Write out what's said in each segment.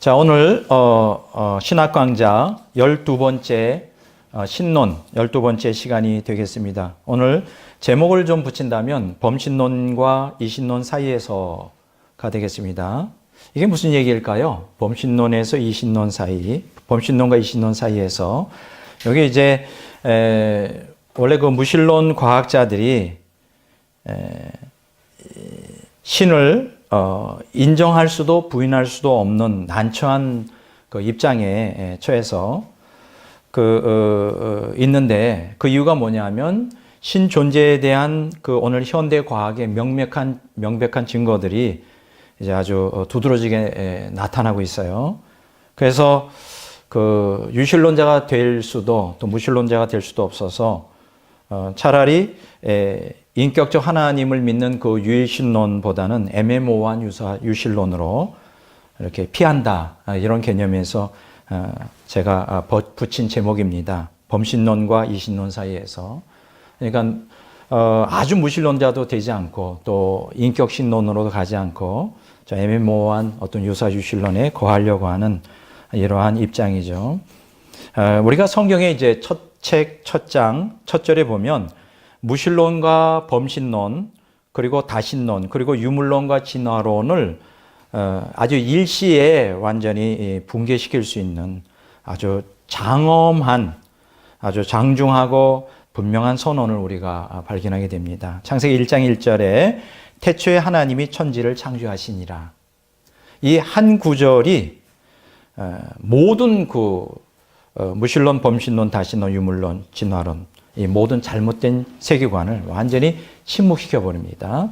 자, 오늘 신학 강좌 12번째 신론 12번째 시간이 되겠습니다. 오늘 제목을 좀 붙인다면 범신론과 이신론 사이에서가 되겠습니다. 이게 무슨 얘기일까요? 범신론에서 이신론 사이, 범신론과 이신론 사이에서 여기 이제 원래 그 무신론 과학자들이 신을 인정할 수도 부인할 수도 없는 난처한 그 입장에 처해서 있는데 그 이유가 뭐냐면 신 존재에 대한 그 오늘 현대 과학의 명백한 증거들이 이제 아주 두드러지게 나타나고 있어요. 그래서 그 유신론자가 될 수도 또 무신론자가 될 수도 없어서 차라리 인격적 하나님을 믿는 그 유일신론보다는 애매모호한 유신론으로 이렇게 피한다, 이런 개념에서 제가 붙인 제목입니다. 범신론과 이신론 사이에서. 그러니까 아주 무신론자도 되지 않고 또 인격신론으로도 가지 않고 애매모호한 어떤 유사유신론에 거하려고 하는 이러한 입장이죠. 우리가 성경의 이제 첫 장, 첫 절에 보면 무신론과 범신론, 그리고 다신론, 그리고 유물론과 진화론을 아주 일시에 완전히 붕괴시킬 수 있는 아주 장엄한, 아주 장중하고 분명한 선언을 우리가 발견하게 됩니다. 창세기 1장 1절에 태초에 하나님이 천지를 창조하시니라. 이 한 구절이 모든 무신론, 범신론, 다신론, 유물론, 진화론, 이 모든 잘못된 세계관을 완전히 침묵시켜 버립니다.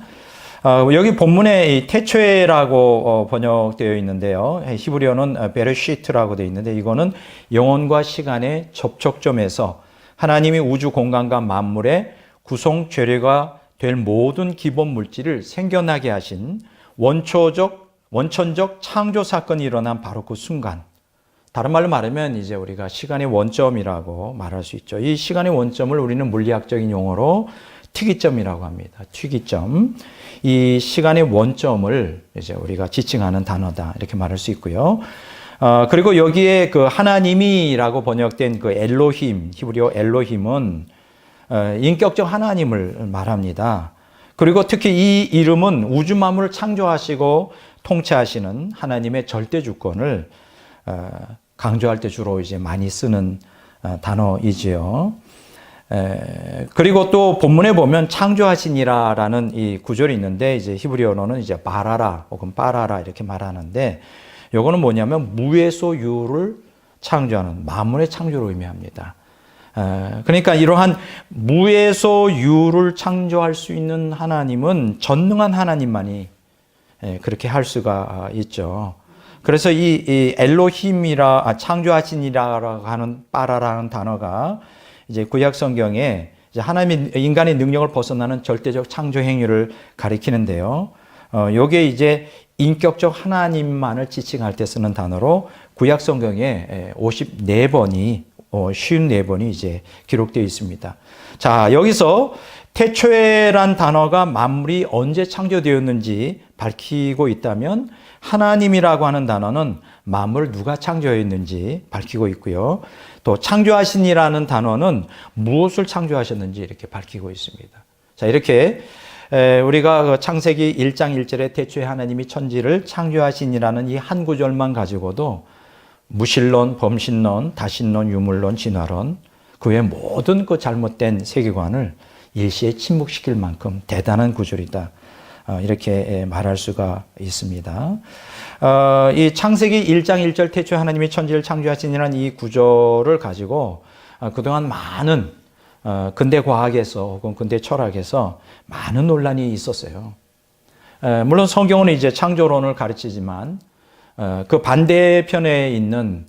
여기 본문에 이 태초에라고 번역되어 있는데요. 히브리어는 베르시트라고 되어 있는데 이거는 영혼과 시간의 접촉점에서 하나님이 우주 공간과 만물의 구성 죄례가 될 모든 기본 물질을 생겨나게 하신 원천적 창조 사건이 일어난 바로 그 순간. 다른 말로 말하면 이제 우리가 시간의 원점이라고 말할 수 있죠. 이 시간의 원점을 우리는 물리학적인 용어로 특이점이라고 합니다. 특이점. 이 시간의 원점을 이제 우리가 지칭하는 단어다, 이렇게 말할 수 있고요. 그리고 여기에 그 하나님이라고 번역된 그 엘로힘, 히브리어 엘로힘은 인격적 하나님을 말합니다. 그리고 특히 이 이름은 우주 만물을 창조하시고 통치하시는 하나님의 절대 주권을 강조할 때 주로 이제 많이 쓰는 단어이지요. 그리고 또 본문에 보면 창조하시니라라는 이 구절이 있는데 이제 히브리어로는 이제 바라라 혹은 빠라라 이렇게 말하는데 요거는 뭐냐면 무에서 유를 창조하는 만물의 창조를 의미합니다. 그러니까 이러한 무에서 유를 창조할 수 있는 하나님은 전능한 하나님만이 그렇게 할 수가 있죠. 그래서 이 엘로힘이라 창조하시니라라고 하는 빠라라는 단어가 이제 구약 성경에 이제 하나님이 인간의 능력을 벗어나는 절대적 창조 행위를 가리키는데요. 요게 이제 인격적 하나님만을 지칭할 때 쓰는 단어로 구약 성경에 54번이 이제 기록되어 있습니다. 자, 여기서 태초에란 단어가 만물이 언제 창조되었는지 밝히고 있다면 하나님이라고 하는 단어는 만물을 누가 창조했는지 밝히고 있고요. 또 창조하시니라는 단어는 무엇을 창조하셨는지 이렇게 밝히고 있습니다. 자, 이렇게 우리가 창세기 1장 1절에 태초에 하나님이 천지를 창조하시니라는 이 한 구절만 가지고도 무신론, 범신론, 다신론, 유물론, 진화론 그 외 모든 그 잘못된 세계관을 일시에 침묵시킬 만큼 대단한 구절이다, 이렇게 말할 수가 있습니다. 이 창세기 1장 1절 태초에 하나님이 천지를 창조하시니라는 이 구절을 가지고 그동안 많은 근대 과학에서 혹은 근대 철학에서 많은 논란이 있었어요. 물론 성경은 이제 창조론을 가르치지만 그 반대편에 있는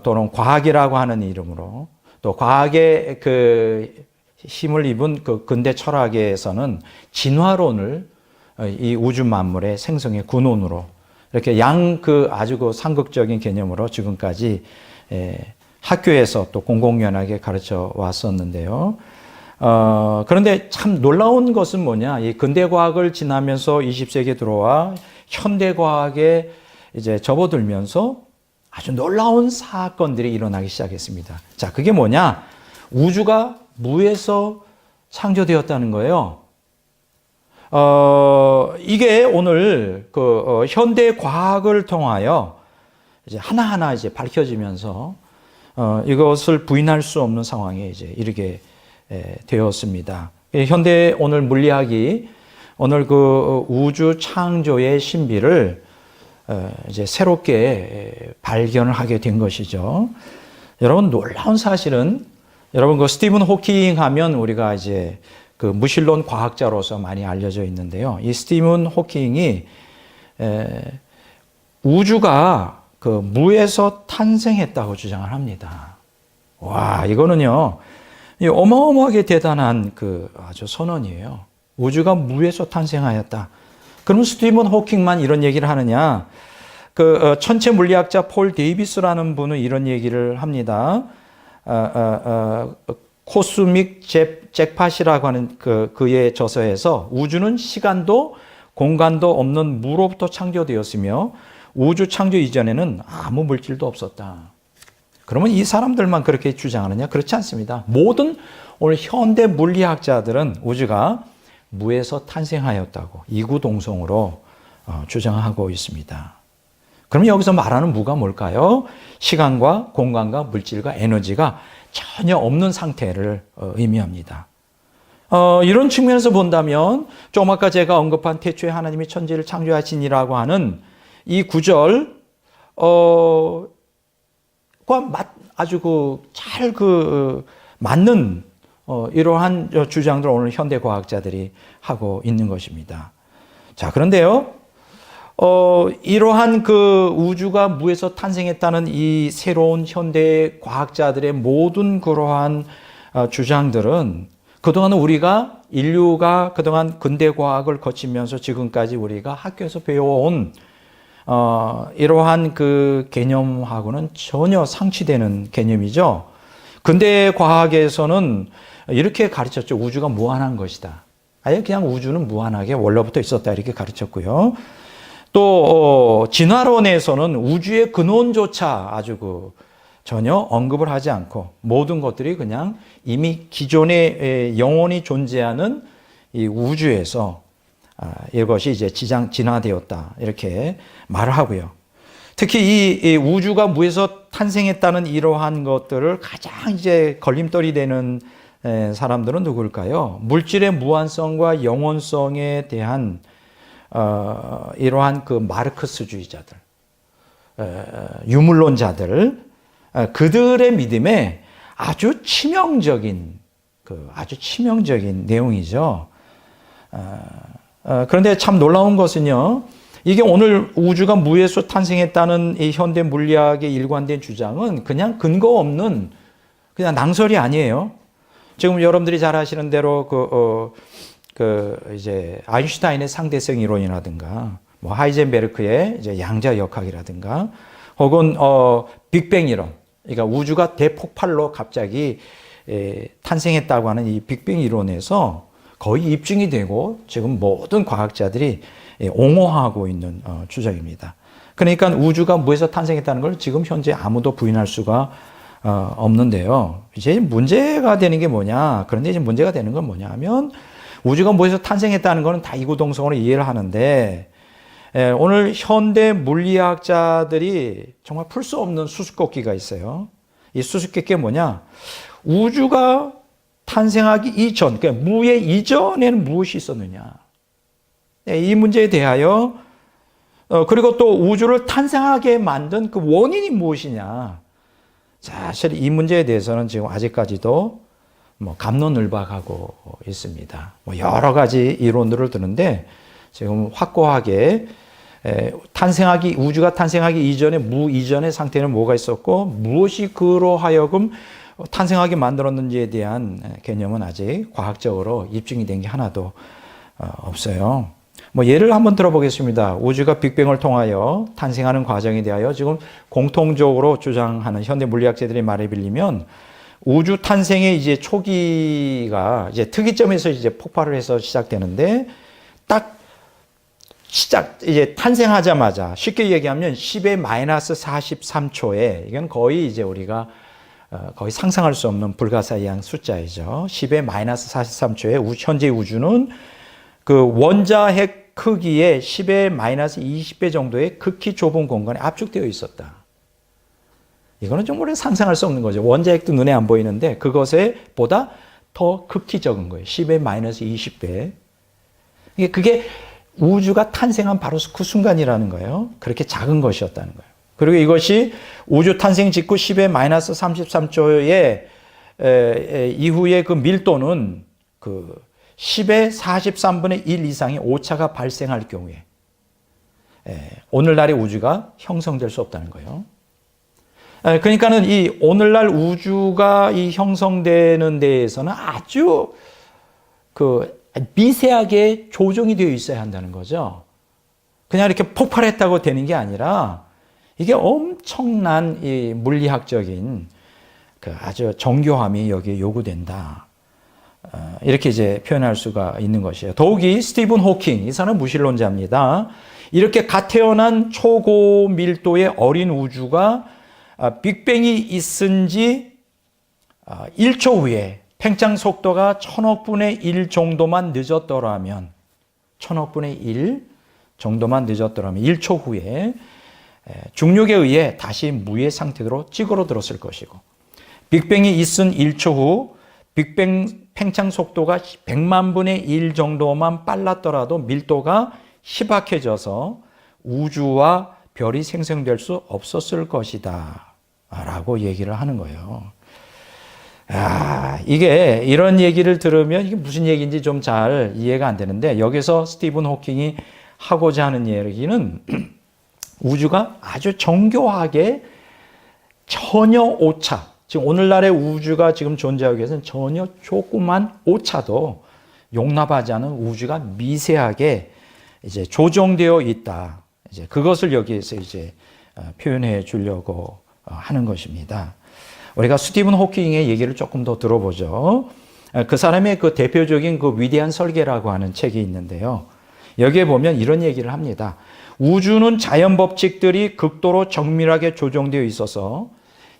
또는 과학이라고 하는 이름으로 또 과학의 그 힘을 입은 그 근대 철학에서는 진화론을 이 우주 만물의 생성의 근원으로 이렇게 아주 그 상극적인 개념으로 지금까지 학교에서 또 공공연하게 가르쳐 왔었는데요. 그런데 참 놀라운 것은 뭐냐? 이 근대 과학을 지나면서 20세기에 들어와 현대 과학에 이제 접어들면서 아주 놀라운 사건들이 일어나기 시작했습니다. 자, 그게 뭐냐? 우주가 무에서 창조되었다는 거예요. 이게 오늘 현대 과학을 통하여 이제 하나하나 이제 밝혀지면서 이것을 부인할 수 없는 상황에 이제 이르게 되었습니다. 현대 오늘 물리학이 오늘 그 우주 창조의 신비를 이제 새롭게 발견을 하게 된 것이죠. 여러분, 놀라운 사실은 여러분 그 스티븐 호킹 하면 우리가 이제 그 무신론 과학자로서 많이 알려져 있는데요. 이 스티븐 호킹이 우주가 그 무에서 탄생했다고 주장을 합니다. 와, 이거는요, 어마어마하게 대단한 그 아주 선언이에요. 우주가 무에서 탄생하였다. 그럼 스티븐 호킹만 이런 얘기를 하느냐? 그 천체 물리학자 폴 데이비스라는 분은 이런 얘기를 합니다. 코스믹 잭팟이라고 하는 그의 저서에서 우주는 시간도 공간도 없는 무로부터 창조되었으며 우주 창조 이전에는 아무 물질도 없었다. 그러면 이 사람들만 그렇게 주장하느냐? 그렇지 않습니다. 모든 오늘 현대 물리학자들은 우주가 무에서 탄생하였다고 이구동성으로 주장하고 있습니다. 그럼 여기서 말하는 무가 뭘까요? 시간과 공간과 물질과 에너지가 전혀 없는 상태를 의미합니다. 이런 측면에서 본다면 좀 아까 제가 언급한 태초에 하나님이 천지를 창조하시니라고 하는 이 구절 아주 잘 맞는 이러한 주장들을 오늘 현대 과학자들이 하고 있는 것입니다. 자, 그런데요, 이러한 그 우주가 무에서 탄생했다는 이 새로운 현대 과학자들의 모든 그러한 주장들은 그동안 우리가 인류가 그동안 근대 과학을 거치면서 지금까지 우리가 학교에서 배워온 이러한 그 개념하고는 전혀 상치되는 개념이죠. 근대 과학에서는 이렇게 가르쳤죠. 우주가 무한한 것이다. 아예 그냥 우주는 무한하게 원래부터 있었다 이렇게 가르쳤고요. 또 진화론에서는 우주의 근원조차 아주 전혀 언급을 하지 않고 모든 것들이 그냥 이미 기존에 영원히 존재하는 이 우주에서 이것이 이제 진화되었다 이렇게 말을 하고요. 특히 이 우주가 무에서 탄생했다는 이러한 것들을 가장 이제 걸림돌이 되는 사람들은 누구일까요? 물질의 무한성과 영원성에 대한 이러한 그 마르크스주의자들, 유물론자들, 그들의 믿음에 아주 치명적인 내용이죠. 그런데 참 놀라운 것은요, 이게 오늘 우주가 무에서 탄생했다는 이 현대 물리학의 일관된 주장은 그냥 근거 없는 그냥 낭설이 아니에요. 지금 여러분들이 잘 아시는 대로 이제 아인슈타인의 상대성 이론이라든가, 뭐 하이젠베르크의 이제 양자 역학이라든가, 혹은 빅뱅 이론, 그러니까 우주가 대폭발로 갑자기 탄생했다고 하는 이 빅뱅 이론에서 거의 입증이 되고 지금 모든 과학자들이 옹호하고 있는 주장입니다. 그러니까 우주가 무에서 탄생했다는 걸 지금 현재 아무도 부인할 수가 없는데요. 이제 문제가 되는 게 뭐냐? 그런데 이제 문제가 되는 건 뭐냐 하면 우주가 무에서 탄생했다는 것은 다 이구동성으로 이해를 하는데 오늘 현대 물리학자들이 정말 풀 수 없는 수수께끼가 있어요. 이 수수께끼가 뭐냐? 우주가 탄생하기 이전, 그러니까 무의 이전에는 무엇이 있었느냐? 이 문제에 대하여 그리고 또 우주를 탄생하게 만든 그 원인이 무엇이냐? 사실 이 문제에 대해서는 지금 아직까지도 뭐 갑론을박하고 있습니다. 뭐 여러 가지 이론들을 드는데 지금 확고하게 우주가 탄생하기 이전에 무 이전의 상태는 뭐가 있었고 무엇이 그로 하여금 탄생하게 만들었는지에 대한 개념은 아직 과학적으로 입증이 된 게 하나도 없어요. 뭐 예를 한번 들어보겠습니다. 우주가 빅뱅을 통하여 탄생하는 과정에 대하여 지금 공통적으로 주장하는 현대 물리학자들의 말에 빌리면 우주 탄생의 이제 초기가 이제 특이점에서 이제 폭발을 해서 시작되는데 딱 이제 탄생하자마자 쉽게 얘기하면 10의 마이너스 43초에 이건 거의 이제 우리가 거의 상상할 수 없는 불가사의한 숫자이죠. 10의 마이너스 43초에 현재 우주는 그 원자핵 크기의 10의 마이너스 20배 정도의 극히 좁은 공간에 압축되어 있었다. 이거는 정말 상상할 수 없는 거죠. 원자핵도 눈에 안 보이는데 그것에 보다 더 극히 적은 거예요. 10의 마이너스 20배. 그게 우주가 탄생한 바로 그 순간이라는 거예요. 그렇게 작은 것이었다는 거예요. 그리고 이것이 우주 탄생 직후 10의 마이너스 33초의 이후에 그 밀도는 그 10의 43분의 1 이상의 오차가 발생할 경우에 오늘날의 우주가 형성될 수 없다는 거예요. 그러니까는 이 오늘날 우주가 이 형성되는 데에서는 아주 그 미세하게 조정이 되어 있어야 한다는 거죠. 그냥 이렇게 폭발했다고 되는 게 아니라 이게 엄청난 이 물리학적인 그 아주 정교함이 여기에 요구된다. 이렇게 이제 표현할 수가 있는 것이에요. 더욱이 스티븐 호킹, 이 사람은 무신론자입니다. 이렇게 갓 태어난 초고밀도의 어린 우주가 빅뱅이 있은 지 1초 후에 팽창 속도가 1000억분의 1 정도만 늦었더라면 1000억분의 1 정도만 늦었더라면 1초 후에 중력에 의해 다시 무의 상태로 찌그러들었을 것이고 빅뱅이 있은 1초 후 빅뱅 팽창 속도가 100만 분의 1 정도만 빨랐더라도 밀도가 희박해져서 우주와 별이 생성될 수 없었을 것이다 라고 얘기를 하는 거예요. 이게 이런 얘기를 들으면 이게 무슨 얘기인지 좀 잘 이해가 안 되는데 여기서 스티븐 호킹이 하고자 하는 얘기는 우주가 아주 정교하게 전혀 오차, 지금 오늘날의 우주가 지금 존재하기 위해서는 전혀 조그만 오차도 용납하지 않은 우주가 미세하게 이제 조정되어 있다. 이제 그것을 여기에서 이제 표현해 주려고 하는 것입니다. 우리가 스티븐 호킹의 얘기를 조금 더 들어보죠. 그 사람의 그 대표적인 그 위대한 설계라고 하는 책이 있는데요. 여기에 보면 이런 얘기를 합니다. 우주는 자연 법칙들이 극도로 정밀하게 조정되어 있어서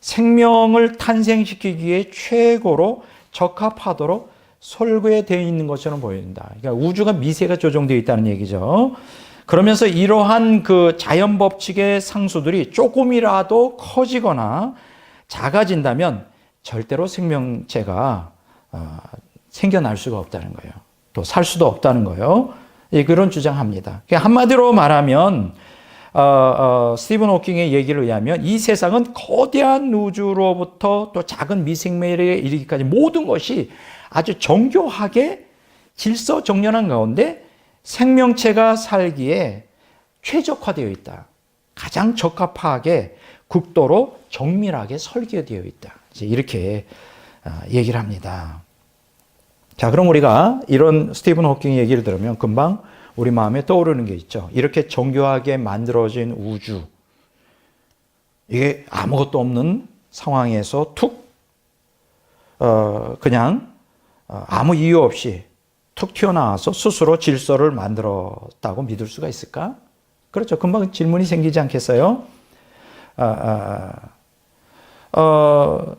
생명을 탄생시키기에 최고로 적합하도록 설계되어 있는 것처럼 보인다. 그러니까 우주가 미세가 조정되어 있다는 얘기죠. 그러면서 이러한 그 자연 법칙의 상수들이 조금이라도 커지거나 작아진다면 절대로 생명체가 생겨날 수가 없다는 거예요. 또 살 수도 없다는 거예요. 그런 주장합니다. 한마디로 말하면 스티븐 호킹의 얘기를 의하면 이 세상은 거대한 우주로부터 또 작은 미생물에 이르기까지 모든 것이 아주 정교하게 질서정연한 가운데 생명체가 살기에 최적화되어 있다. 가장 적합하게 극도로 정밀하게 설계되어 있다. 이제 이렇게 얘기를 합니다. 자, 그럼 우리가 이런 스티븐 호킹 얘기를 들으면 금방 우리 마음에 떠오르는 게 있죠. 이렇게 정교하게 만들어진 우주, 이게 아무것도 없는 상황에서 그냥 아무 이유 없이 툭 튀어나와서 스스로 질서를 만들었다고 믿을 수가 있을까? 그렇죠. 금방 질문이 생기지 않겠어요?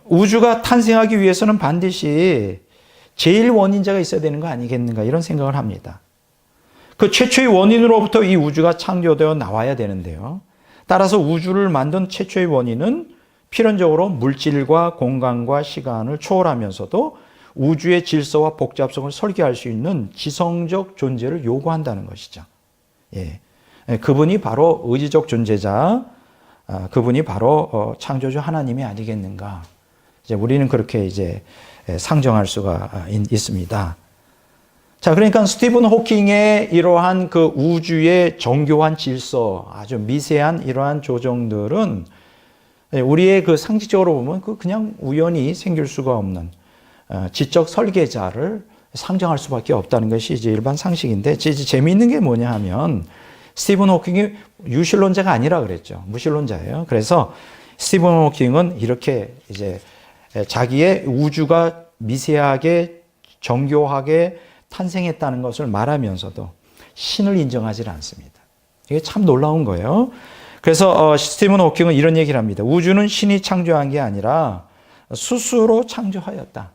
우주가 탄생하기 위해서는 반드시 제일 원인자가 있어야 되는 거 아니겠는가 이런 생각을 합니다. 그 최초의 원인으로부터 이 우주가 창조되어 나와야 되는데요. 따라서 우주를 만든 최초의 원인은 필연적으로 물질과 공간과 시간을 초월하면서도 우주의 질서와 복잡성을 설계할 수 있는 지성적 존재를 요구한다는 것이죠. 예. 그분이 바로 의지적 존재자, 그분이 바로 창조주 하나님이 아니겠는가. 이제 우리는 그렇게 이제 상정할 수가 있습니다. 자, 그러니까 스티븐 호킹의 이러한 그 우주의 정교한 질서, 아주 미세한 이러한 조정들은 우리의 그 상식적으로 보면 그냥 우연히 생길 수가 없는 지적 설계자를 상정할 수밖에 없다는 것이 이제 일반 상식인데, 재미있는 게 뭐냐 하면 스티븐 호킹이 유실론자가 아니라 그랬죠. 무실론자예요. 그래서 스티븐 호킹은 이렇게 이제 자기의 우주가 미세하게 정교하게 탄생했다는 것을 말하면서도 신을 인정하지 않습니다. 이게 참 놀라운 거예요. 그래서 스티븐 호킹은 이런 얘기를 합니다. 우주는 신이 창조한 게 아니라 스스로 창조하였다.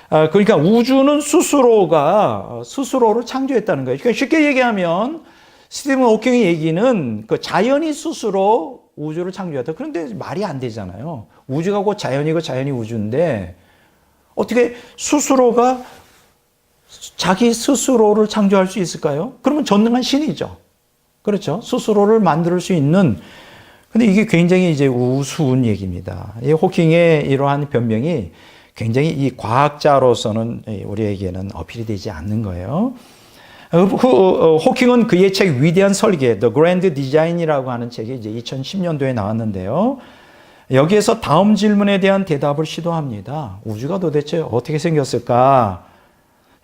그러니까 우주는 스스로를 창조했다는 거예요. 그러니까 쉽게 얘기하면 스티븐 호킹의 얘기는 그 자연이 스스로 우주를 창조했다. 그런데 말이 안 되잖아요. 우주가 곧 자연이고 자연이 우주인데 어떻게 스스로가 자기 스스로를 창조할 수 있을까요? 그러면 전능한 신이죠. 그렇죠. 스스로를 만들 수 있는. 근데 이게 굉장히 이제 우스운 얘기입니다. 이 호킹의 이러한 변명이 굉장히 이 과학자로서는 우리에게는 어필이 되지 않는 거예요. 호킹은 그의 책 위대한 설계, The Grand Design이라고 하는 책이 이제 2010년도에 나왔는데요. 여기에서 다음 질문에 대한 대답을 시도합니다. 우주가 도대체 어떻게 생겼을까?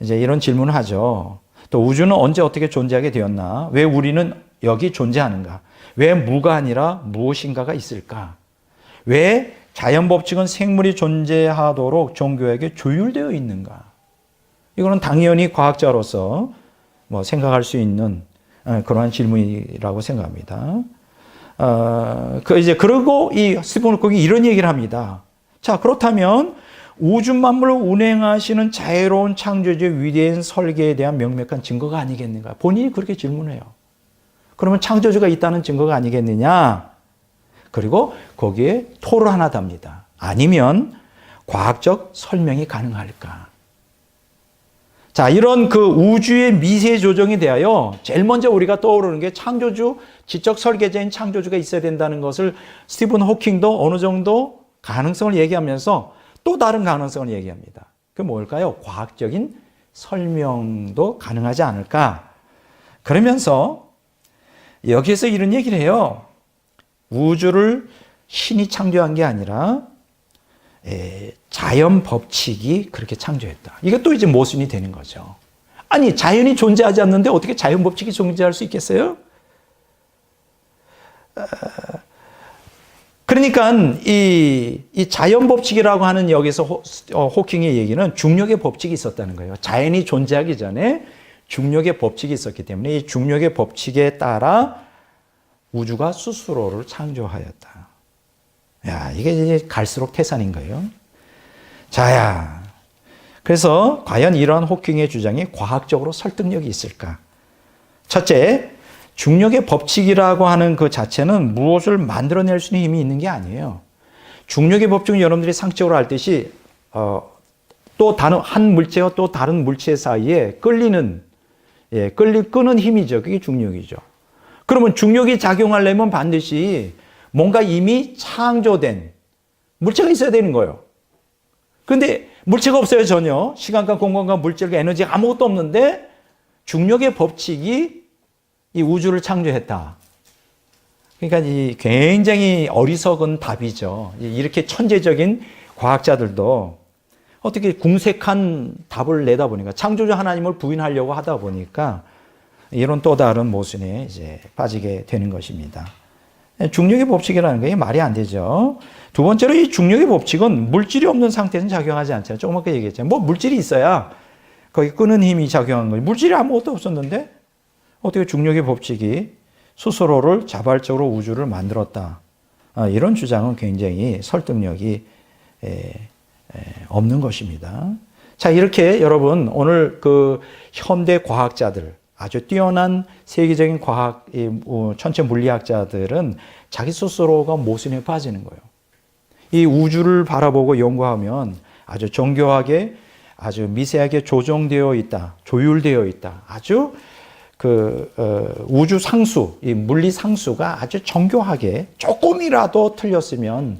이제 이런 질문을 하죠. 또 우주는 언제 어떻게 존재하게 되었나? 왜 우리는 여기 존재하는가? 왜 무가 아니라 무엇인가가 있을까? 왜 자연 법칙은 생물이 존재하도록 종교에게 조율되어 있는가? 이거는 당연히 과학자로서 생각할 수 있는 그러한 질문이라고 생각합니다. 그리고 이 스티븐 호킹이 이런 얘기를 합니다. 자, 그렇다면 우주 만물을 운행하시는 자유로운 창조주의 위대한 설계에 대한 명백한 증거가 아니겠는가? 본인이 그렇게 질문해요. 그러면 창조주가 있다는 증거가 아니겠느냐? 그리고 거기에 토를 하나 답니다. 아니면 과학적 설명이 가능할까? 자, 이런 그 우주의 미세 조정에 대하여 제일 먼저 우리가 떠오르는 게 창조주, 지적 설계자인 창조주가 있어야 된다는 것을 스티븐 호킹도 어느 정도 가능성을 얘기하면서 또 다른 가능성을 얘기합니다. 그게 뭘까요? 과학적인 설명도 가능하지 않을까? 그러면서 여기에서 이런 얘기를 해요. 우주를 신이 창조한 게 아니라 자연 법칙이 그렇게 창조했다. 이게 또 이제 모순이 되는 거죠. 아니, 자연이 존재하지 않는데 어떻게 자연 법칙이 존재할 수 있겠어요? 그러니까 이 자연 법칙이라고 하는 여기서 호킹의 얘기는 중력의 법칙이 있었다는 거예요. 자연이 존재하기 전에 중력의 법칙이 있었기 때문에 이 중력의 법칙에 따라 우주가 스스로를 창조하였다. 야, 이게 이제 갈수록 태산인 거예요. 자야. 그래서 과연 이러한 호킹의 주장이 과학적으로 설득력이 있을까? 첫째, 중력의 법칙이라고 하는 그 자체는 무엇을 만들어낼 수 있는 힘이 있는 게 아니에요. 중력의 법칙은 여러분들이 상식적으로 알듯이 또 다른 한 물체와 또 다른 물체 사이에 끄는 힘이죠. 그게 중력이죠. 그러면 중력이 작용하려면 반드시 뭔가 이미 창조된 물체가 있어야 되는 거예요. 그런데 물체가 없어요, 전혀. 시간과 공간과 물질과 에너지가 아무것도 없는데 중력의 법칙이 이 우주를 창조했다. 그러니까 이 굉장히 어리석은 답이죠. 이렇게 천재적인 과학자들도 어떻게 궁색한 답을 내다 보니까 창조주 하나님을 부인하려고 하다 보니까 이런 또 다른 모순에 이제 빠지게 되는 것입니다. 중력의 법칙이라는 게 말이 안 되죠. 두 번째로 이 중력의 법칙은 물질이 없는 상태에는 작용하지 않잖아요. 조금 아까 얘기했잖아요. 뭐 물질이 있어야 거기 끄는 힘이 작용한 거예요. 물질이 아무것도 없었는데 어떻게 중력의 법칙이 스스로를 자발적으로 우주를 만들었다. 이런 주장은 굉장히 설득력이 없는 것입니다. 자, 이렇게 여러분 오늘 그 현대 과학자들, 아주 뛰어난 세계적인 과학, 천체 물리학자들은 자기 스스로가 모순에 빠지는 거예요. 이 우주를 바라보고 연구하면 아주 정교하게, 아주 미세하게 조정되어 있다, 조율되어 있다. 아주 우주 상수, 이 물리 상수가 아주 정교하게 조금이라도 틀렸으면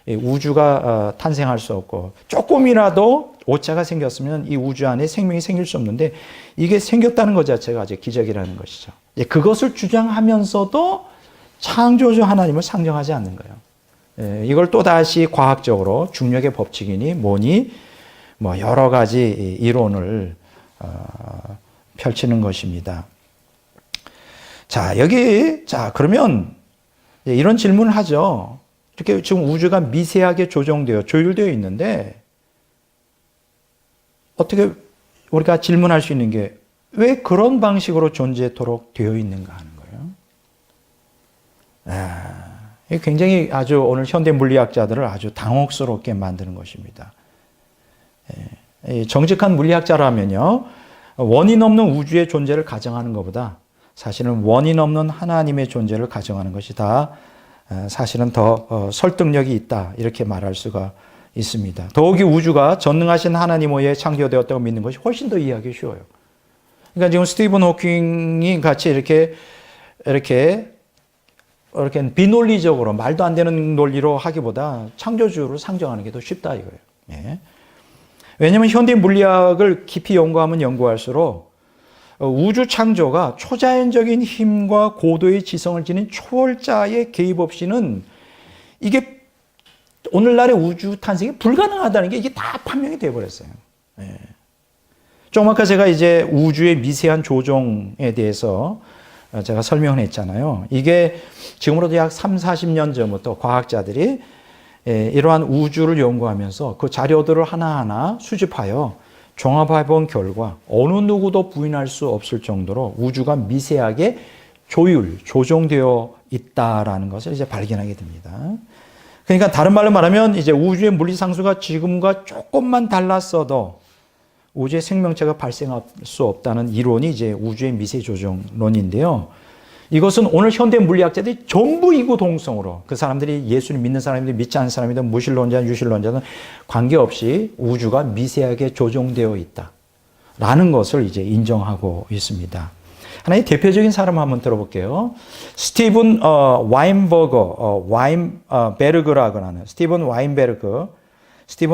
우주가 탄생할 수 없고, 조금이라도 오차가 생겼으면 이 우주 안에 생명이 생길 수 없는데, 이게 생겼다는 것 자체가 아주 기적이라는 것이죠. 그것을 주장하면서도 창조주 하나님을 상정하지 않는 거예요. 이걸 또다시 과학적으로 중력의 법칙이니 뭐니 여러 가지 이론을 펼치는 것입니다. 자, 그러면 이런 질문을 하죠. 이렇게 지금 우주가 미세하게 조정되어 조율되어 있는데 어떻게 우리가 질문할 수 있는 게 왜 그런 방식으로 존재토록 되어 있는가 하는 거예요. 이게 굉장히 아주 오늘 현대 물리학자들을 아주 당혹스럽게 만드는 것입니다. 정직한 물리학자라면요, 원인 없는 우주의 존재를 가정하는 것보다 사실은 원인 없는 하나님의 존재를 가정하는 것이 다 사실은 더 설득력이 있다, 이렇게 말할 수가 있습니다. 더욱이 우주가 전능하신 하나님 외에 창조되었다고 믿는 것이 훨씬 더 이해하기 쉬워요. 그러니까 지금 스티븐 호킹이 같이 이렇게 비논리적으로 말도 안 되는 논리로 하기보다 창조주를 상정하는 게 더 쉽다 이거예요. 예. 왜냐하면 현대 물리학을 깊이 연구하면 연구할수록 우주 창조가 초자연적인 힘과 고도의 지성을 지닌 초월자의 개입 없이는 이게 오늘날의 우주 탄생이 불가능하다는 게 이게 다 판명이 되어버렸어요. 예. 조금 아까 제가 이제 우주의 미세한 조종에 대해서 제가 설명을 했잖아요. 이게 지금으로도 약 30-40년 전부터 과학자들이 이러한 우주를 연구하면서 그 자료들을 하나하나 수집하여 종합해 본 결과 어느 누구도 부인할 수 없을 정도로 우주가 미세하게 조종되어 있다라는 것을 이제 발견하게 됩니다. 그러니까 다른 말로 말하면 이제 우주의 물리상수가 지금과 조금만 달랐어도 우주의 생명체가 발생할 수 없다는 이론이 이제 우주의 미세 조종론인데요. 이것은 오늘 현대 물리학자들이 전부 이구동성으로, 그 사람들이 예수를 믿는 사람이든 믿지 않는 사람이든 무신론자든 유신론자든 관계없이 우주가 미세하게 조종되어 있다라는 것을 이제 인정하고 있습니다. 하나의 대표적인 사람 한번 들어볼게요. 스티븐 와인베르그라고 하는 스티븐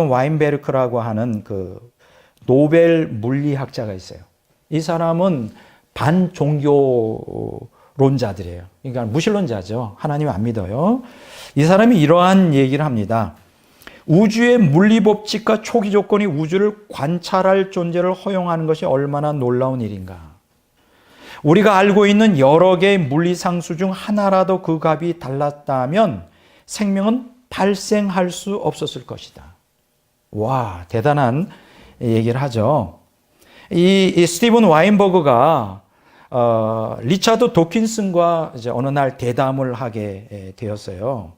와인베르크라고 하는 그 노벨 물리학자가 있어요. 이 사람은 반종교론자들이에요. 그러니까 무신론자죠. 하나님 안 믿어요. 이 사람이 이러한 얘기를 합니다. 우주의 물리법칙과 초기 조건이 우주를 관찰할 존재를 허용하는 것이 얼마나 놀라운 일인가. 우리가 알고 있는 여러 개의 물리상수 중 하나라도 그 값이 달랐다면 생명은 발생할 수 없었을 것이다. 와, 대단한 얘기를 하죠. 이 스티븐 와인버그가 리차드 도킨슨과 이제 어느 날 대담을 하게 되었어요.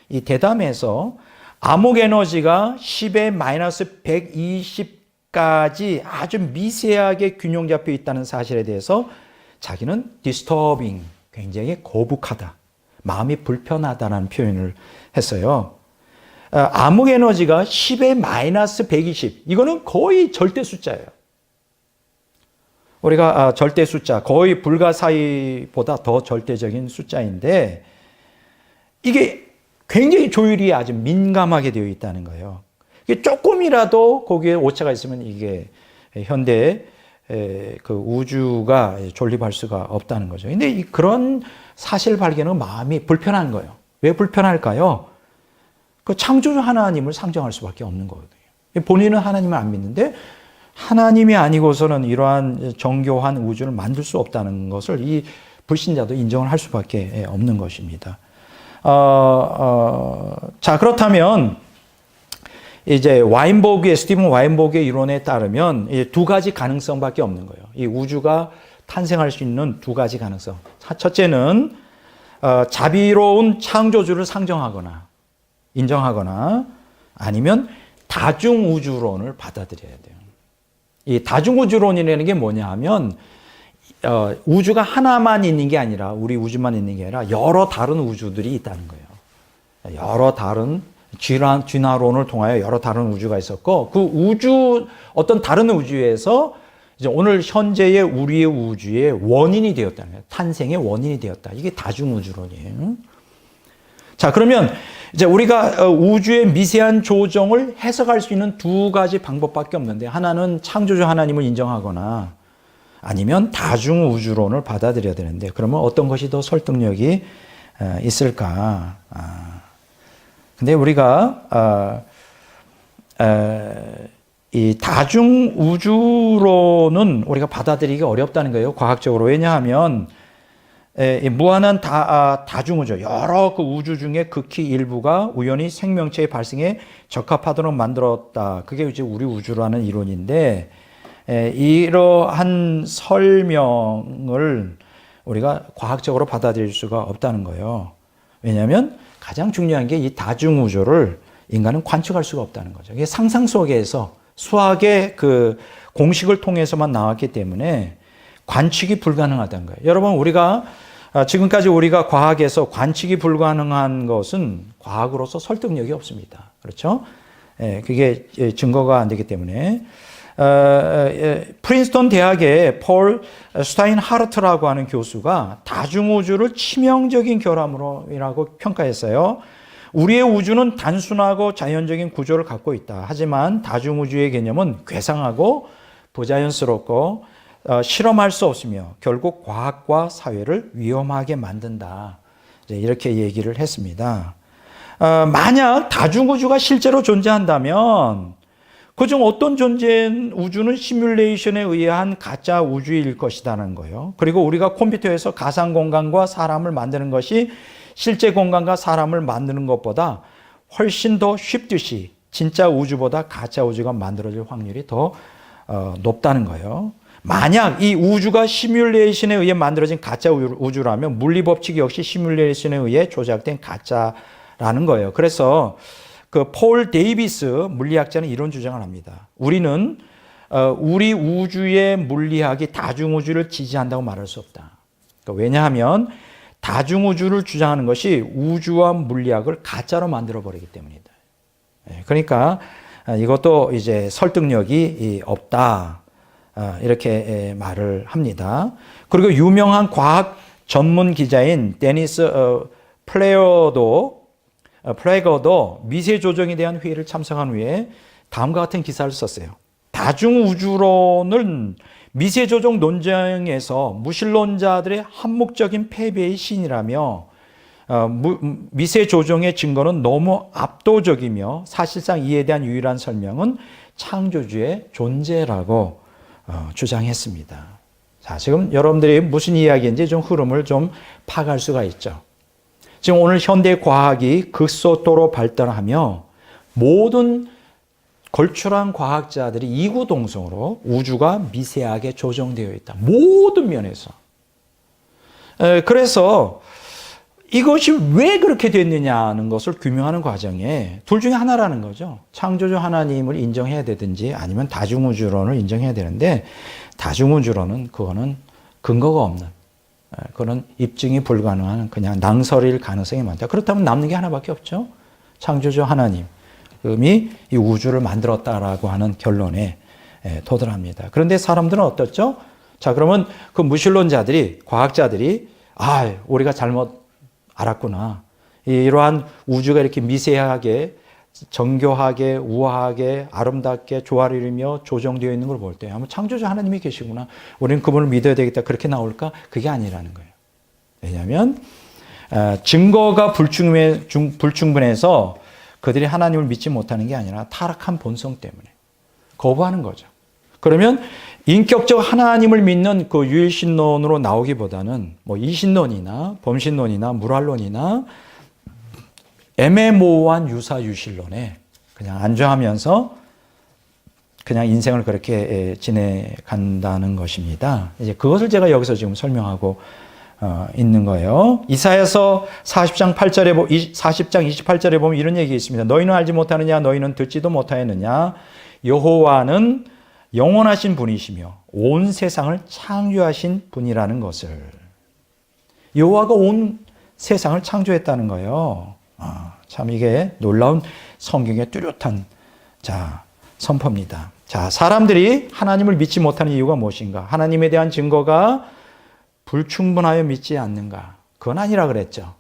이 대담에서 암흑 에너지가 10의 마이너스 120까지 아주 미세하게 균형 잡혀 있다는 사실에 대해서 자기는 disturbing, 굉장히 거북하다, 마음이 불편하다는 표현을 했어요. 암흑 에너지가 10의 마이너스 120, 이거는 거의 절대 숫자예요. 우리가 절대 숫자, 거의 불가사의보다 더 절대적인 숫자인데 이게 굉장히 조율이 아주 민감하게 되어 있다는 거예요. 이게 조금이라도 거기에 오차가 있으면 이게 현대 그 우주가 존립할 수가 없다는 거죠. 근데 그런 사실 발견은 마음이 불편한 거예요. 왜 불편할까요? 그 창조주 하나님을 상정할 수밖에 없는 거거든요. 본인은 하나님을 안 믿는데 하나님이 아니고서는 이러한 정교한 우주를 만들 수 없다는 것을 이 불신자도 인정을 할 수밖에 없는 것입니다. 자, 그렇다면 이제 스티븐 와인버그의 이론에 따르면 두 가지 가능성밖에 없는 거예요. 이 우주가 탄생할 수 있는 두 가지 가능성. 첫째는 자비로운 창조주를 상정하거나 인정하거나 아니면 다중우주론을 받아들여야 돼요. 이 다중우주론이라는 게 뭐냐 하면 우주가 하나만 있는 게 아니라, 우리 우주만 있는 게 아니라 여러 다른 우주들이 있다는 거예요. 여러 다른 진화론을 통하여 여러 다른 우주가 있었고, 그 우주, 어떤 다른 우주에서 이제 오늘 현재의 우리의 우주의 원인이 되었다는 거예요. 탄생의 원인이 되었다. 이게 다중우주론이에요. 자, 그러면 이제 우리가 우주의 미세한 조정을 해석할 수 있는 두 가지 방법밖에 없는데, 하나는 창조주 하나님을 인정하거나 아니면 다중우주론을 받아들여야 되는데, 그러면 어떤 것이 더 설득력이 있을까? 근데 우리가 이 다중우주론은 우리가 받아들이기 어렵다는 거예요, 과학적으로. 왜냐하면 무한한 다중우주, 여러 그 우주 중에 극히 일부가 우연히 생명체의 발생에 적합하도록 만들었다. 그게 이제 우리 우주라는 이론인데, 이러한 설명을 우리가 과학적으로 받아들일 수가 없다는 거예요. 왜냐하면 가장 중요한 게 이 다중우주를 인간은 관측할 수가 없다는 거죠. 이게 상상 속에서 수학의 그 공식을 통해서만 나왔기 때문에 관측이 불가능하다는 거예요. 여러분, 지금까지 우리가 과학에서 관측이 불가능한 것은 과학으로서 설득력이 없습니다. 그렇죠? 그게 증거가 안 되기 때문에. 프린스턴 대학의 폴 스타인하르트라고 하는 교수가 다중우주를 치명적인 결함이라고 평가했어요. 우리의 우주는 단순하고 자연적인 구조를 갖고 있다. 하지만 다중우주의 개념은 괴상하고 부자연스럽고 실험할 수 없으며 결국 과학과 사회를 위험하게 만든다. 이렇게 얘기를 했습니다. 만약 다중우주가 실제로 존재한다면 그중 어떤 존재인 우주는 시뮬레이션에 의한 가짜 우주일 것이라는 거예요. 그리고 우리가 컴퓨터에서 가상 공간과 사람을 만드는 것이 실제 공간과 사람을 만드는 것보다 훨씬 더 쉽듯이 진짜 우주보다 가짜 우주가 만들어질 확률이 더 높다는 거예요. 만약 이 우주가 시뮬레이션에 의해 만들어진 가짜 우주라면 물리법칙 역시 시뮬레이션에 의해 조작된 가짜라는 거예요. 그래서 그 폴 데이비스 물리학자는 이런 주장을 합니다. 우리는 우리 우주의 물리학이 다중우주를 지지한다고 말할 수 없다. 그러니까 왜냐하면 다중우주를 주장하는 것이 우주와 물리학을 가짜로 만들어버리기 때문이다. 그러니까 이것도 이제 설득력이 없다. 이렇게 말을 합니다. 그리고 유명한 과학 전문 기자인 데니스 플래거도 미세 조정에 대한 회의를 참석한 후에 다음과 같은 기사를 썼어요. 다중우주론은 미세 조정 논쟁에서 무신론자들의 한목적인 패배의 신이라며 미세 조정의 증거는 너무 압도적이며 사실상 이에 대한 유일한 설명은 창조주의 존재라고 주장했습니다. 자, 지금 여러분들이 무슨 이야기인지 좀 흐름을 좀 파악할 수가 있죠. 지금 오늘 현대 과학이 극속도로 발달하며 모든 걸출한 과학자들이 이구동성으로 우주가 미세하게 조정되어 있다. 모든 면에서. 그래서 이것이 왜 그렇게 됐느냐는 것을 규명하는 과정에 둘 중에 하나라는 거죠. 창조주 하나님을 인정해야 되든지 아니면 다중우주론을 인정해야 되는데 다중우주론은 그거는 근거가 없는 그런 입증이 불가능한 그냥 낭설일 가능성이 많다. 그렇다면 남는 게 하나밖에 없죠. 창조주 하나님이 이 우주를 만들었다라고 하는 결론에 도달합니다. 그런데 사람들은 어떻죠? 자, 그러면 그 무신론자들이, 과학자들이 우리가 잘못 알았구나. 이러한 우주가 이렇게 미세하게, 정교하게, 우아하게, 아름답게 조화를 이루며 조정되어 있는 걸 볼 때 아마 창조주 하나님이 계시구나. 우리는 그분을 믿어야 되겠다. 그렇게 나올까? 그게 아니라는 거예요. 왜냐하면 증거가 불충분해서 그들이 하나님을 믿지 못하는 게 아니라 타락한 본성 때문에 거부하는 거죠. 그러면 인격적 하나님을 믿는 그 유일신론으로 나오기보다는 뭐 이신론이나 범신론이나 물활론이나 애매모호한 유사유실론에 그냥 안주하면서 그냥 인생을 그렇게 지내간다는 것입니다. 이제 그것을 제가 여기서 지금 설명하고 있는 거예요. 이사야서 40장 28절에 보면 이런 얘기 있습니다. 너희는 알지 못하느냐? 너희는 듣지도 못하였느냐? 여호와는 영원하신 분이시며 온 세상을 창조하신 분이라는 것을. 여호와가 온 세상을 창조했다는 거예요. 참 이게 놀라운 성경의 뚜렷한 선포입니다. 자, 사람들이 하나님을 믿지 못하는 이유가 무엇인가? 하나님에 대한 증거가 불충분하여 믿지 않는가? 그건 아니라 그랬죠.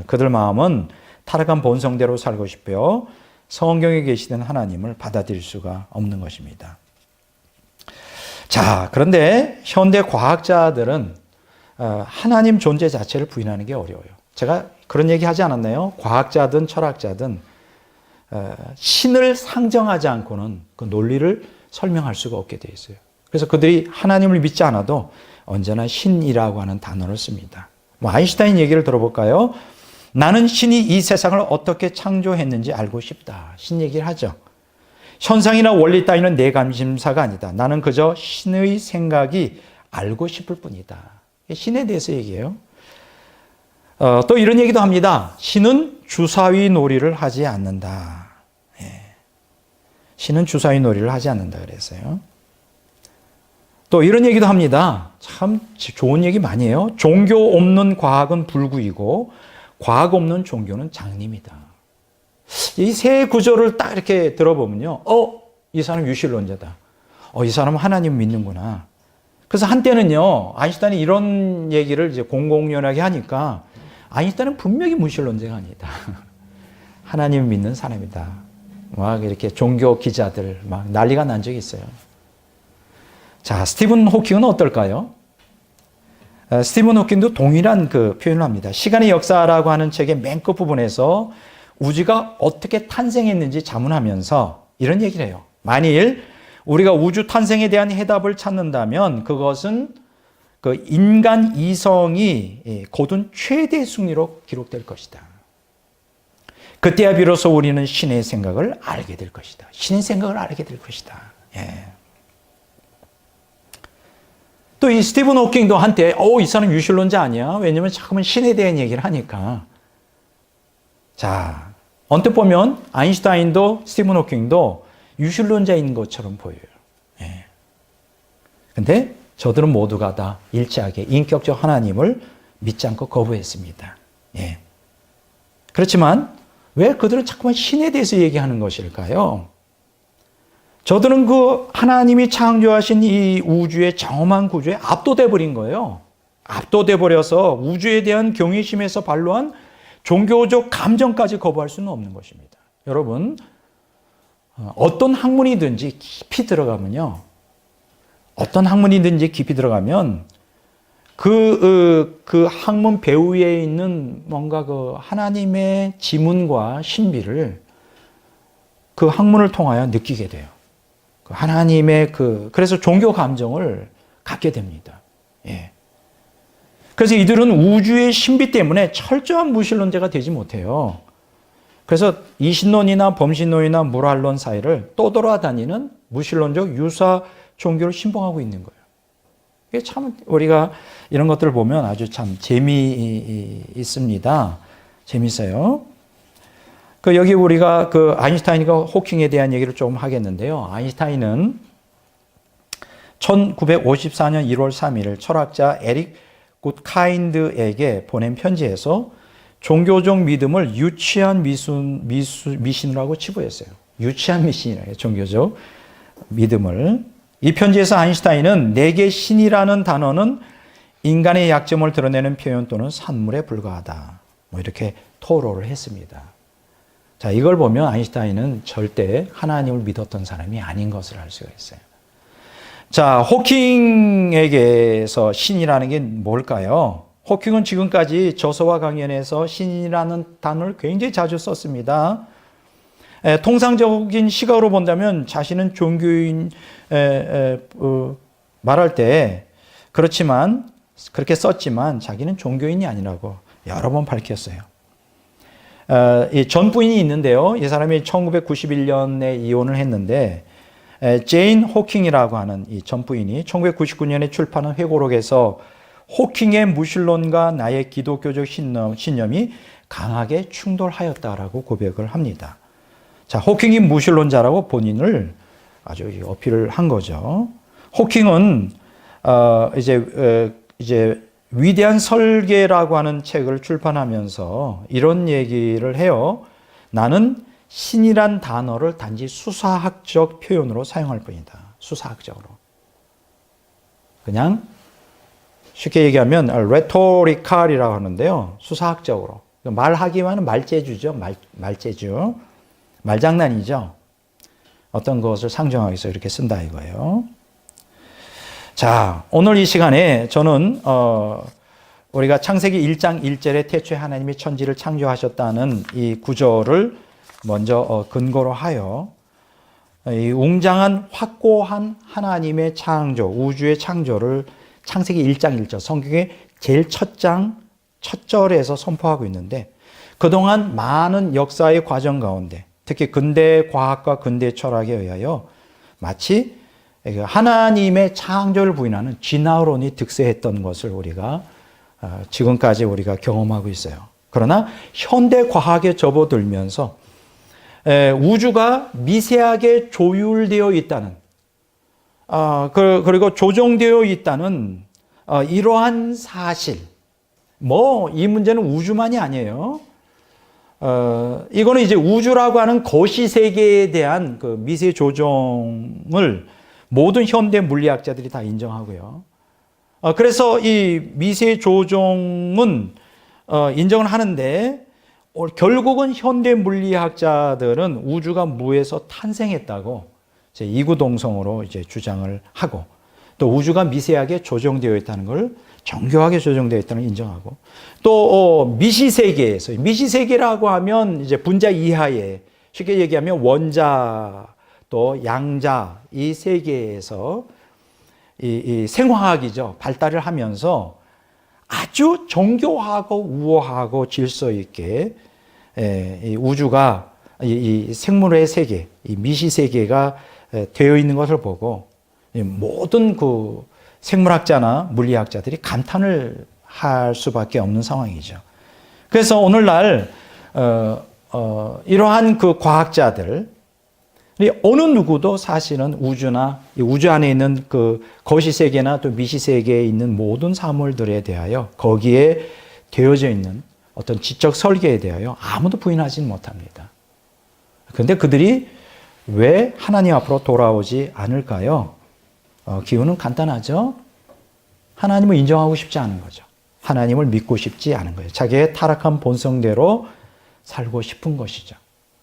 그들 마음은 타락한 본성대로 살고 싶어요. 성경에 계시던 하나님을 받아들일 수가 없는 것입니다. 자, 그런데 현대 과학자들은 하나님 존재 자체를 부인하는 게 어려워요. 제가 그런 얘기 하지 않았나요? 과학자든 철학자든 신을 상정하지 않고는 그 논리를 설명할 수가 없게 돼 있어요. 그래서 그들이 하나님을 믿지 않아도 언제나 신이라고 하는 단어를 씁니다. 아인슈타인 얘기를 들어볼까요? 나는 신이 이 세상을 어떻게 창조했는지 알고 싶다. 신 얘기를 하죠. 현상이나 원리 따위는 내 관심사가 아니다. 나는 그저 신의 생각이 알고 싶을 뿐이다. 신에 대해서 얘기해요. 또 이런 얘기도 합니다. 신은 주사위 놀이를 하지 않는다. 신은 주사위 놀이를 하지 않는다 그랬어요. 또 이런 얘기도 합니다. 참 좋은 얘기 많이 해요. 종교 없는 과학은 불구이고 과학 없는 종교는 장님이다. 이 세 구절을 딱 이렇게 들어보면요. 이 사람 유실론자다. 이 사람은 하나님 믿는구나. 그래서 한때는요, 아인슈타인이 이런 얘기를 이제 공공연하게 하니까 아인슈타인은 분명히 무신론자가 아니다. 하나님 믿는 사람이다. 막 이렇게 종교 기자들 막 난리가 난 적이 있어요. 자, 스티븐 호킹은 어떨까요? 스티븐 호킹도 동일한 그 표현을 합니다. 시간의 역사라고 하는 책의 맨 끝부분에서 우주가 어떻게 탄생했는지 자문하면서 이런 얘기를 해요. 만일 우리가 우주 탄생에 대한 해답을 찾는다면 그것은 그 인간 이성이 거둔 최대 승리로 기록될 것이다. 그때야 비로소 우리는 신의 생각을 알게 될 것이다. 신의 생각을 알게 될 것이다. 예. 또 이 스티븐 호킹도 한때 이 사람 유실론자 아니야? 왜냐면 자꾸만 신에 대한 얘기를 하니까. 자, 언뜻 보면 아인슈타인도 스티븐 호킹도 유실론자인 것처럼 보여요. 예. 근데 저들은 모두가 다 일치하게 인격적 하나님을 믿지 않고 거부했습니다. 예. 그렇지만 왜 그들은 자꾸만 신에 대해서 얘기하는 것일까요? 저들은 그 하나님이 창조하신 이 우주의 정엄한 구조에 압도돼 버린 거예요. 압도돼 버려서 우주에 대한 경외심에서 발로한 종교적 감정까지 거부할 수는 없는 것입니다. 여러분, 어떤 학문이든지 깊이 들어가면요. 어떤 학문이든지 깊이 들어가면 그 학문 배후에 있는 뭔가 그 하나님의 지문과 신비를 그 학문을 통하여 느끼게 돼요. 하나님의 그래서 종교 감정을 갖게 됩니다. 예. 그래서 이들은 우주의 신비 때문에 철저한 무신론자가 되지 못해요. 그래서 이신론이나 범신론이나 무랄론 사이를 떠돌아다니는 무신론적 유사 종교를 신봉하고 있는 거예요. 이게 참 우리가 이런 것들을 보면 아주 참 재미있습니다. 재밌어요. 여기 우리가 아인슈타인과 호킹에 대한 얘기를 좀 하겠는데요. 아인슈타인은 1954년 1월 3일 철학자 에릭 굿카인드에게 보낸 편지에서 종교적 믿음을 유치한 미신이라고 치부했어요. 유치한 미신이라고 해요. 종교적 믿음을. 이 편지에서 아인슈타인은 내게 신이라는 단어는 인간의 약점을 드러내는 표현 또는 산물에 불과하다. 이렇게 토로를 했습니다. 자, 이걸 보면 아인슈타인은 절대 하나님을 믿었던 사람이 아닌 것을 알 수가 있어요. 자, 호킹에게서 신이라는 게 뭘까요? 호킹은 지금까지 저서와 강연에서 신이라는 단어를 굉장히 자주 썼습니다. 통상적인 시각으로 본다면 자신은 종교인 말할 때 그렇지만 그렇게 썼지만 자기는 종교인이 아니라고 여러 번 밝혔어요. 이 전 부인이 있는데요. 이 사람이 1991년에 이혼을 했는데 제인 호킹이라고 하는 이 전 부인이 1999년에 출판한 회고록에서 호킹의 무신론과 나의 기독교적 신념이 강하게 충돌하였다라고 고백을 합니다. 자, 호킹이 무신론자라고 본인을 아주 어필을 한 거죠. 호킹은 이제 위대한 설계라고 하는 책을 출판하면서 이런 얘기를 해요. 나는 신이란 단어를 단지 수사학적 표현으로 사용할 뿐이다. 수사학적으로. 그냥 쉽게 얘기하면 rhetorical이라고 하는데요. 수사학적으로. 말하기와는 말재주죠. 말재주. 말장난이죠. 어떤 것을 상정하기 위해서 이렇게 쓴다 이거예요. 자, 오늘 이 시간에 저는 우리가 창세기 1장 1절에 태초에 하나님이 천지를 창조하셨다는 이 구절을 먼저 근거로 하여 이 웅장한 확고한 하나님의 창조, 우주의 창조를 창세기 1장 1절, 성경의 제일 첫 절에서 선포하고 있는데 그동안 많은 역사의 과정 가운데 특히 근대 과학과 근대 철학에 의하여 마치 하나님의 창조를 부인하는 진화론이 득세했던 것을 우리가 지금까지 우리가 경험하고 있어요. 그러나 현대 과학에 접어들면서 우주가 미세하게 조율되어 있다는, 그리고 조정되어 있다는 이러한 사실. 이 문제는 우주만이 아니에요. 이거는 이제 우주라고 하는 거시 세계에 대한 그 미세 조정을 모든 현대 물리학자들이 다 인정하고요. 그래서 이 미세 조정은 인정을 하는데 결국은 현대 물리학자들은 우주가 무에서 탄생했다고 이제 이구동성으로 이제 주장을 하고, 또 우주가 미세하게 조정되어 있다는 걸 정교하게 조정되어 있다는 걸 인정하고, 또 미시세계에서, 미시세계라고 하면 이제 분자 이하에, 쉽게 얘기하면 원자 또 양자 이 세계에서 이 생화학이죠, 발달을 하면서 아주 정교하고 우아하고 질서 있게 이 우주가 이 생물의 세계, 이 미시세계가 되어 있는 것을 보고 모든 그 생물학자나 물리학자들이 감탄을 할 수밖에 없는 상황이죠. 그래서 오늘날 이러한 그 과학자들, 어느 누구도 사실은 우주나 우주 안에 있는 그 거시세계나 또 미시세계에 있는 모든 사물들에 대하여 거기에 되어져 있는 어떤 지적 설계에 대하여 아무도 부인하지는 못합니다. 그런데 그들이 왜 하나님 앞으로 돌아오지 않을까요? 기원은 간단하죠. 하나님을 인정하고 싶지 않은 거죠. 하나님을 믿고 싶지 않은 거예요. 자기의 타락한 본성대로 살고 싶은 것이죠.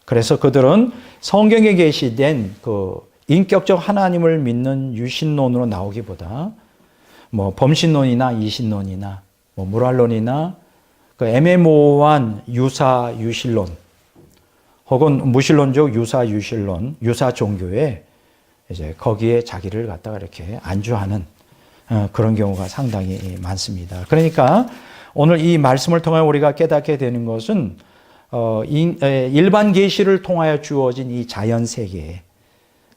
그래서 그들은 성경에 계시된 그 인격적 하나님을 믿는 유신론으로 나오기보다 범신론이나 이신론이나 무랄론이나 그 애매모호한 유사 유실론, 혹은 무신론적 유사 유실론, 유사 종교에 이제 거기에 자기를 갖다가 이렇게 안주하는 그런 경우가 상당히 많습니다. 그러니까 오늘 이 말씀을 통해 우리가 깨닫게 되는 것은 일반 계시를 통하여 주어진 이 자연 세계에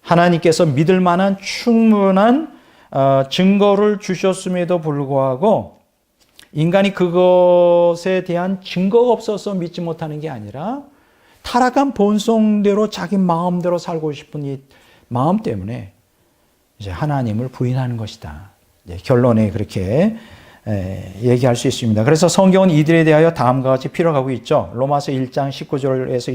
하나님께서 믿을 만한 충분한 증거를 주셨음에도 불구하고 인간이 그것에 대한 증거가 없어서 믿지 못하는 게 아니라 타락한 본성대로 자기 마음대로 살고 싶은 이 마음 때문에 이제 하나님을 부인하는 것이다. 결론에 그렇게 얘기할 수 있습니다. 그래서 성경은 이들에 대하여 다음과 같이 필요하고 있죠. 로마서 1장 19절에서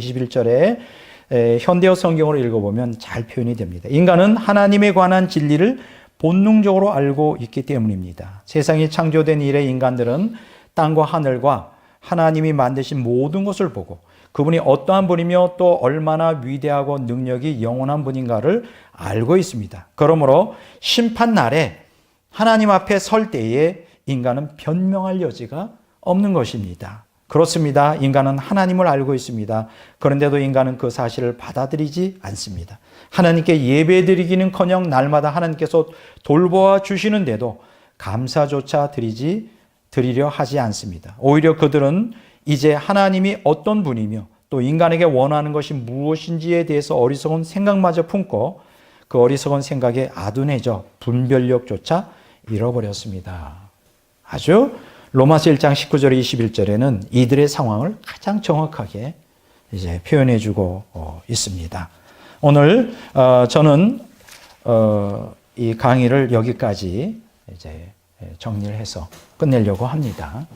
21절에 현대어 성경으로 읽어보면 잘 표현이 됩니다. 인간은 하나님에 관한 진리를 본능적으로 알고 있기 때문입니다. 세상이 창조된 이래 인간들은 땅과 하늘과 하나님이 만드신 모든 것을 보고 그분이 어떠한 분이며 또 얼마나 위대하고 능력이 영원한 분인가를 알고 있습니다. 그러므로 심판날에 하나님 앞에 설 때에 인간은 변명할 여지가 없는 것입니다. 그렇습니다. 인간은 하나님을 알고 있습니다. 그런데도 인간은 그 사실을 받아들이지 않습니다. 하나님께 예배드리기는커녕 날마다 하나님께서 돌보아 주시는데도 감사조차 드리려 하지 않습니다. 오히려 그들은 이제 하나님이 어떤 분이며 또 인간에게 원하는 것이 무엇인지에 대해서 어리석은 생각마저 품고 그 어리석은 생각에 아둔해져 분별력조차 잃어버렸습니다. 아주 로마서 1장 19절 21절에는 이들의 상황을 가장 정확하게 이제 표현해주고 있습니다. 오늘 저는 이 강의를 여기까지 이제 정리를 해서 끝내려고 합니다.